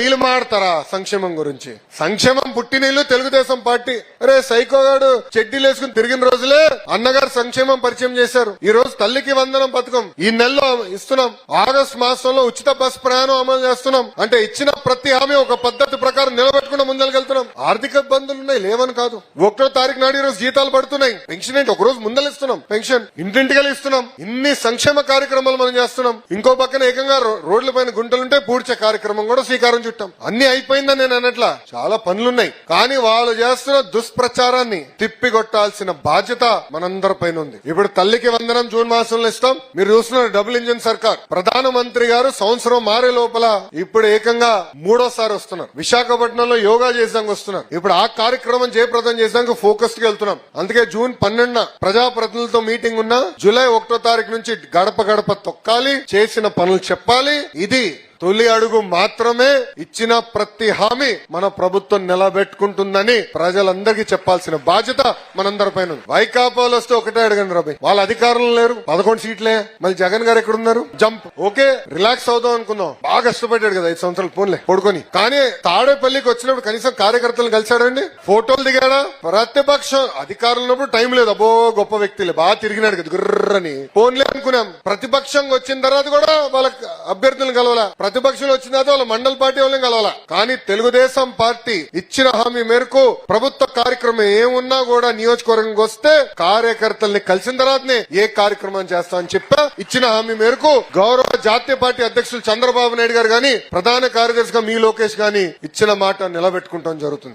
వీళ్ళు మాడతారా సంక్షేమం గురించి? సంక్షేమం పుట్టినీళ్ళు తెలుగుదేశం పార్టీ. అరే సైకోగాడు చెడ్డీలు వేసుకుని తిరిగిన రోజులే అన్నగారు సంక్షేమం పరిచయం చేశారు. ఈ రోజు తల్లికి వందనం పథకం ఈ నెలలో ఇస్తున్నాం. ఆగస్టు మాసంలో ఉచిత బస్ ప్రయాణం అమలు చేస్తున్నాం. అంటే ఇచ్చిన ప్రతి హామీ ఒక పద్ధతి ప్రకారం నిలబెట్టుకుని ముందరకెళ్తున్నాం. ఆర్థిక ఇబ్బందులు ఉన్నాయి, లేవని కాదు. 1వ తారీఖు నాడు ఈ రోజు జీతాలు పడుతున్నాయి. పెన్షన్ ఏంటి, ఒక రోజు ముందలు ఇస్తున్నాం. పెన్షన్ ఇంటింటికి ఇస్తున్నాం. ఇన్ని సంక్షేమ కార్యక్రమాలు మనం చేస్తున్నాం. ఇంకో పక్కన ఏకంగా రోడ్ల పైన గుంటలుంటే పూడ్చే కార్యక్రమం కూడా శ్రీకారం చుట్టాం. అన్ని అయిపోయిందని నేను అన్నట్లా, చాలా పనులున్నాయి. కానీ వాళ్ళు చేస్తున్న దుష్ప్రచారాన్ని తిప్పికొట్టాల్సిన బాధ్యత మనందరి పైన ఉంది. ఇప్పుడు తల్లికి వందనం జూన్ మాసంలో ఇస్తాం. మీరు చూస్తున్నారు డబుల్ ఇంజిన్ సర్కార్. ప్రధానమంత్రి గారు సంవత్సరం మారే లోపల ఇప్పుడు ఏకంగా 3వ వస్తున్నారు. విశాఖపట్నంలో యోగా చేసాక వస్తున్నారు. ఇప్పుడు ఆ కార్యక్రమం జయప్రదం చేసాక ఫోకస్ కి వెళ్తున్నాం. అందుకే జూన్ 12న ప్రజాప్రతినిధులతో మీటింగ్ ఉన్నా. జూలై 1వ తారీఖు నుంచి గడప గడప తొక్కాలి, చేసిన పనులు చెప్పాలి. ఇది తొలి అడుగు మాత్రమే. ఇచ్చిన ప్రతి హామీ మన ప్రభుత్వం నిలబెట్టుకుంటుందని ప్రజలందరికీ చెప్పాల్సిన బాధ్యత మనందరిపైన ఉంది. వైకాపాలు వస్తే ఒకటే అడగండి రాబోయ్, వాళ్ళ అధికారులు లేరు, 11 సీట్లే. మళ్ళీ జగన్ గారు ఎక్కడున్నారు? జంప్. ఓకే రిలాక్స్ అవుదాం అనుకుందాం, బాగా కష్టపడ్డాడు కదా 5 సంవత్సరాలు పోన్లే పడుకొని. కానీ తాడేపల్లికి వచ్చినప్పుడు కనీసం కార్యకర్తలు కలిశాడండి, ఫోటోలు దిగాడా? ప్రతిపక్షం అధికారులు ఉన్నప్పుడు టైం లేదు. అబ్బో గొప్ప వ్యక్తులే, బాగా తిరిగినాడు కదా గుర్రని, పోన్లే అనుకున్నాం. ప్రతిపక్షంగా వచ్చిన తర్వాత కూడా వాళ్ళ అభ్యర్థులను కలవాలా, ప్రతిపక్షంలో వచ్చిన తర్వాత వాళ్ళ మండల పార్టీ వాళ్ళని కలవాలా. కానీ తెలుగుదేశం పార్టీ ఇచ్చిన హామీ మేరకు ప్రభుత్వ కార్యక్రమం ఏమున్నా కూడా నియోజకవర్గంకి వస్తే కార్యకర్తల్ని కలిసిన తర్వాతనే ఏ కార్యక్రమం చేస్తామని చెప్పా. ఇచ్చిన హామీ మేరకు గౌరవ జాతీయ పార్టీ అధ్యక్షులు చంద్రబాబు నాయుడు గారు గాని, ప్రధాన కార్యదర్శిగా మీ లోకేష్ గాని ఇచ్చిన మాట నిలబెట్టుకుంటాం జరుగుతుంది.